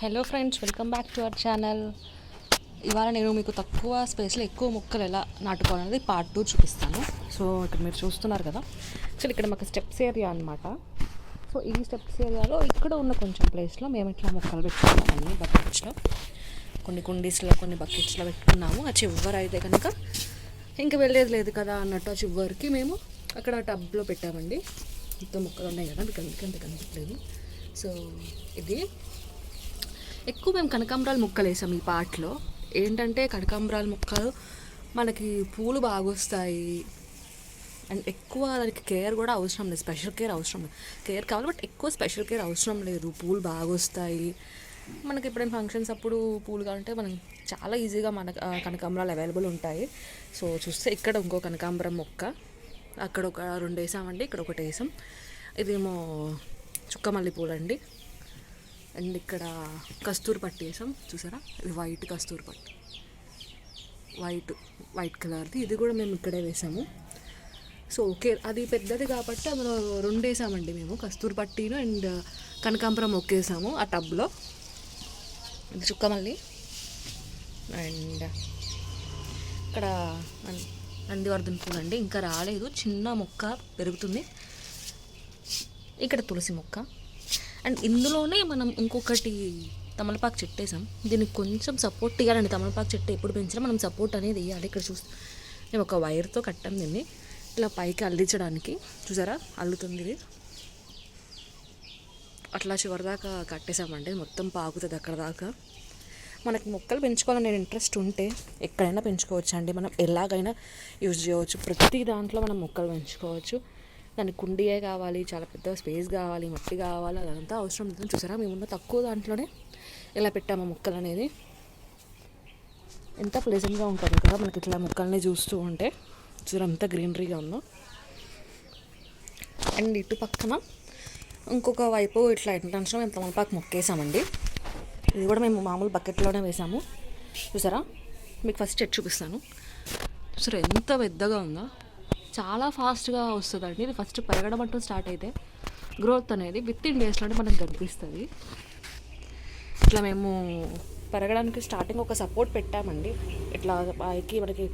Hello friends, welcome back to our channel. ఇవాళ నేను మీకు తక్కువ స్పేస్లో ఎక్కువ మొక్కలు ఎలా నాటుకోవాలనేది పార్ట్ 2 చూపిస్తాను. సో ఇక్కడ మీరు చూస్తున్నారు కదా, యాక్చువల్లీ ఇక్కడ మాకు స్టెప్స్ ఏరియా అనమాట. సో ఈ స్టెప్స్ ఏరియాలో ఇక్కడ ఉన్న కొంచెం ప్లేస్లో మేము ఇట్లా మొక్కలు పెట్టుకున్నాము. అన్ని బకెట్స్లో, కొన్ని కుండీస్లో, కొన్ని బకెట్స్లో పెట్టుకున్నాము. ఆ చివరి అయితే కనుక ఇంకా వెళ్ళేది లేదు కదా అన్నట్టు ఆ చివరికి మేము అక్కడ టబ్లో పెట్టామండి. మొత్తం మొక్కలు ఉన్నాయి కదా, మీకు అందుకంత కనిపించలేదు. సో ఇది ఎక్కువ మేము కనకాంబరాల మొక్కలు వేసాం ఈ పార్ట్లో. ఏంటంటే కనకాంబరాల మొక్కలు మనకి పూలు బాగా వస్తాయి అండ్ ఎక్కువ దానికి కేర్ కూడా అవసరం లేదు, స్పెషల్ కేర్ అవసరం లేదు. కేర్ కావాలి బట్ ఎక్కువ స్పెషల్ కేర్ అవసరం లేదు. పూలు బాగా వస్తాయి మనకి. ఎప్పుడైనా ఫంక్షన్స్ అప్పుడు పూలు కావాలంటే మనం చాలా ఈజీగా మన కనకాంబరాలు అవైలబుల్ ఉంటాయి. సో చూస్తే ఇక్కడ ఇంకో కనకాంబరం మొక్క, అక్కడ ఒక 2 వేసామండి, ఇక్కడ ఒకటి వేసాం. ఇదేమో చుక్కమల్లి పూలు అండి. అండ్ ఇక్కడ కస్తూరి పట్టు వేసాం, చూసారా? ఇది వైట్ కస్తూరి పట్టు, వైట్ కలర్ది. ఇది కూడా మేము ఇక్కడే వేసాము. సో ఓకే, అది పెద్దది కాబట్టి అందులో 2 వేసామండి మేము, కస్తూరి పట్టీను అండ్ కనకాంబరం ఒకేసాము ఆ టబ్లో. ఇది చుక్కమల్లి. అండ్ ఇక్కడ నందివర్ధన పూలు అండి, ఇంకా రాలేదు, చిన్న మొక్క పెరుగుతుంది. ఇక్కడ తులసి మొక్క. అండ్ ఇందులోనే మనం ఇంకొకటి తమలపాకు చెట్టు వేసాం. దీనికి కొంచెం సపోర్ట్ ఇవ్వాలండి. తమలపాకు చెట్టు ఎప్పుడు పెంచినా మనం సపోర్ట్ అనేది ఇవ్వాలి. ఇక్కడ మేము ఒక వైర్తో కట్టాం దీన్ని ఇలా పైకి అల్లించడానికి. చూసారా, అల్లుతుంది ఇది. అట్లా చివరిదాకా కట్టేసామండి, మొత్తం పాకుతుంది అక్కడ దాకా. మనకి మొక్కలు పెంచుకోవాలని ఇంట్రెస్ట్ ఉంటే ఎక్కడైనా పెంచుకోవచ్చు అండి. మనం ఎలాగైనా యూజ్ చేయవచ్చు. ప్రతి దాంట్లో మనం మొక్కలు పెంచుకోవచ్చు. దానికి కుండీయే కావాలి, చాలా పెద్ద స్పేస్ కావాలి, మట్టి కావాలి, అదంతా అవసరం లేదు. చూసారా, మేమున్న తక్కువ దాంట్లోనే ఇలా పెట్టాము మొక్కలు అనేది. ఎంత ప్లెజెంట్గా ఉంటుంది కదా మనకి ఇట్లా మొక్కల్ని చూస్తూ ఉంటే. చూసారా అంత గ్రీనరీగా ఉందో. అండ్ ఇటు పక్కన ఇంకొక వైపు ఇట్లా ఎంట్రన్స్లో మేము తమలపాకు మొక్కేసామండి. ఇది కూడా మేము మామూలు బకెట్లోనే వేసాము. చూసారా, మీకు ఫస్ట్ చెట్టు చూపిస్తాను. చూసారా ఎంత పెద్దగా ఉందో, చాలా ఫాస్ట్గా వస్తుందండి. ఇది ఫస్ట్ పెరగడం అంటూ స్టార్ట్ అయితే గ్రోత్ అనేది విత్-ఇన్ డేస్లోనే మనకు కనిపిస్తుంది. ఇట్లా మేము పెరగడానికి స్టార్టింగ్ ఒక సపోర్ట్ పెట్టామండి. ఇట్లా పైకి మనకి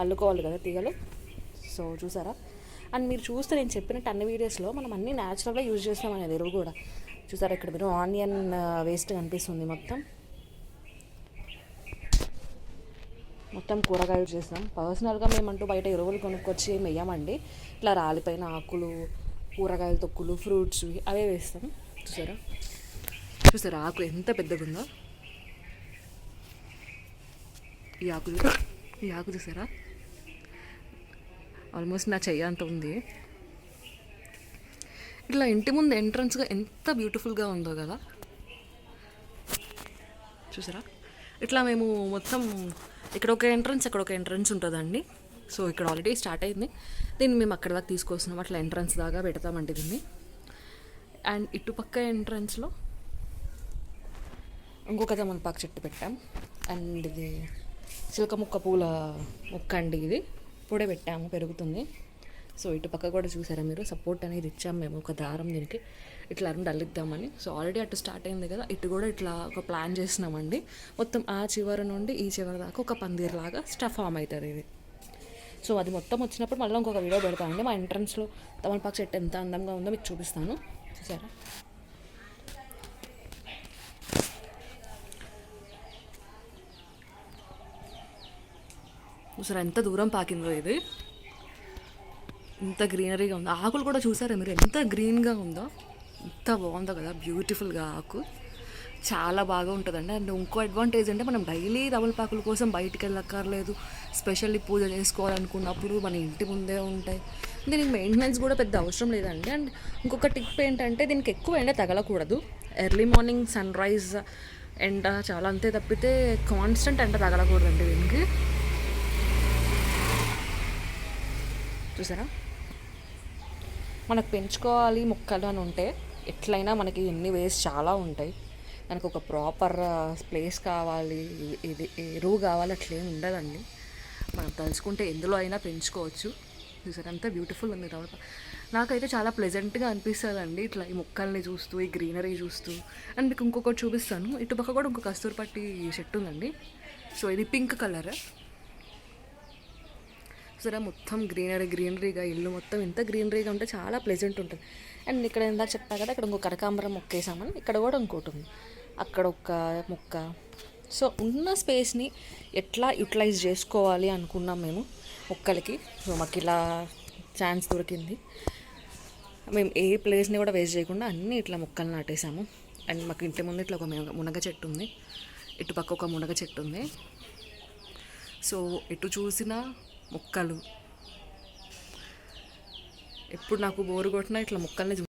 అల్లుకోవాలి కదా తీగలు. సో చూసారా, అండ్ మీరు చూస్తే నేను చెప్పినట్టు అన్ని వీడియోస్లో మనం అన్నీ న్యాచురల్గా యూజ్ చేస్తాం అనేది ఎరువు కూడా. చూసారా, ఇక్కడ మీరు ఆనియన్ వేస్ట్ కనిపిస్తుంది. మొత్తం కూరగాయలు చేస్తాం. పర్సనల్గా మేమంటూ బయట ఎరువులు కొనుక్కొచ్చి వేయమండి. ఇట్లా రాలిపోయిన ఆకులు, కూరగాయల తొక్కులు, ఫ్రూట్స్ అవే వేస్తాం. చూసారా ఆకు ఎంత పెద్దగా ఉందో. ఈ ఆకు చూసారా, ఆల్మోస్ట్ నా చెయ్యి అంత ఉంది. ఇట్లా ఇంటి ముందు ఎంట్రన్స్గా ఎంత బ్యూటిఫుల్గా ఉందో కదా. చూసారా, ఇట్లా మేము మొత్తం ఇక్కడ ఒక ఎంట్రన్స్, అక్కడ ఒక ఎంట్రన్స్ ఉంటుందండి. సో ఇక్కడ ఆల్రెడీ స్టార్ట్ అయింది. దీన్ని మేము అక్కడ దాకా తీసుకొస్తున్నాం. అట్లా ఎంట్రన్స్ దాకా పెడతామండి దీన్ని. అండ్ ఇటుపక్క ఎంట్రన్స్లో ఇంకొక తమలపాకు చెట్టు పెట్టాం. అండ్ ఇది చిలక పూల మొక్క అండి. ఇది ఇప్పుడే పెట్టాము, పెరుగుతుంది. సో ఇటుపక్క కూడా చూసారా మీరు, సపోర్ట్ అనేది ఇచ్చాము మేము, ఒక దారం దీనికి ఇట్లా అల్లిద్దామని. సో ఆల్రెడీ అటు స్టార్ట్ అయింది కదా, ఇటు కూడా ఇట్లా ఒక ప్లాన్ చేస్తున్నామండి. మొత్తం ఆ చివరి నుండి ఈ చివరి దాకా ఒక పందిర్లాగా ఫామ్ అవుతుంది ఇది. సో అది మొత్తం వచ్చినప్పుడు మళ్ళీ ఇంకొక వీడియో పెడతామండి. మా ఎంట్రన్స్లో తమలపాకు చెట్టు ఎంత అందంగా ఉందో మీకు చూపిస్తాను. చూసారా, ఎంత దూరం పాకిందో ఇది, ఎంత గ్రీనరీగా ఉందో. ఆకులు కూడా చూసారా మీరు, ఎంత గ్రీన్గా ఉందో, ఎంత బాగుందో కదా, బ్యూటిఫుల్గా ఆకు చాలా బాగా ఉంటుందండి. అండ్ ఇంకో అడ్వాంటేజ్ అంటే మనం డైలీ తమలపాకుల కోసం బయటికి వెళ్ళక్కర్లేదు. స్పెషల్లీ పూజ చేసుకోవాలనుకున్నప్పుడు మన ఇంటి ముందే ఉంటాయి. దీనికి మెయింటెనెన్స్ కూడా పెద్ద అవసరం లేదండి. అండ్ ఇంకొక టిప్ ఏంటంటే దీనికి ఎక్కువ ఎండ తగలకూడదు. ఎర్లీ మార్నింగ్ సన్ రైజ్ ఎండ చాలా, అంతే తప్పితే కాన్స్టెంట్ ఎండ తగలకూడదండి దీనికి. చూసారా, మనకు పెంచుకోవాలి మొక్కలు అని ఉంటే ఎట్లయినా మనకి ఎన్ని వేస్ చాలా ఉంటాయి. మనకు ఒక ప్రాపర్ ప్లేస్ కావాలి, ఇది ఎరువు కావాలి, అట్లేం ఉండదండి. మనం తలుచుకుంటే ఎందులో అయినా పెంచుకోవచ్చు. చూసారా ఎంత బ్యూటిఫుల్ ఉంది. నాకైతే చాలా ప్లెజెంట్గా అనిపిస్తుందండి ఇట్లా ఈ మొక్కల్ని చూస్తూ ఈ గ్రీనరీ చూస్తూ. అండ్ మీకు ఇంకొకటి చూపిస్తాను, ఇటుపక్క కూడా ఇంకో కస్తూరి పట్టి చెట్టు ఉందండి. సో ఇది పింక్ కలర్. సరే మొత్తం గ్రీనరీగా ఇల్లు మొత్తం ఇంత గ్రీనరీగా ఉంటే చాలా ప్లెజెంట్ ఉంటుంది. అండ్ ఇక్కడ ఇందాక చెప్పా కదా, ఇక్కడ ఇంకో కనకాంబరం మొక్క వేసామని, ఇక్కడ కూడా ఇంకోటి ఉంది, అక్కడ ఒక మొక్క. సో ఉన్న స్పేస్ని ఎట్లా యూటిలైజ్ చేసుకోవాలి అనుకున్నాం మేము మొక్కలకి. సో మాకు ఇలా ఛాన్స్ దొరికింది. మేము ఏ ప్లేస్ని కూడా వేస్ట్ చేయకుండా అన్నీ ఇట్లా మొక్కలు నాటేసాము. అండ్ మాకు ఇంటి ముందు ఇట్లా ఒక మునగ చెట్టు ఉంది, ఇటుపక్క ఒక మునగ చెట్టు ఉంది. సో ఎటు చూసినా మొక్కలు. ఎప్పుడు నాకు బోరు కొట్టినా ఇట్లా మొక్కల్ని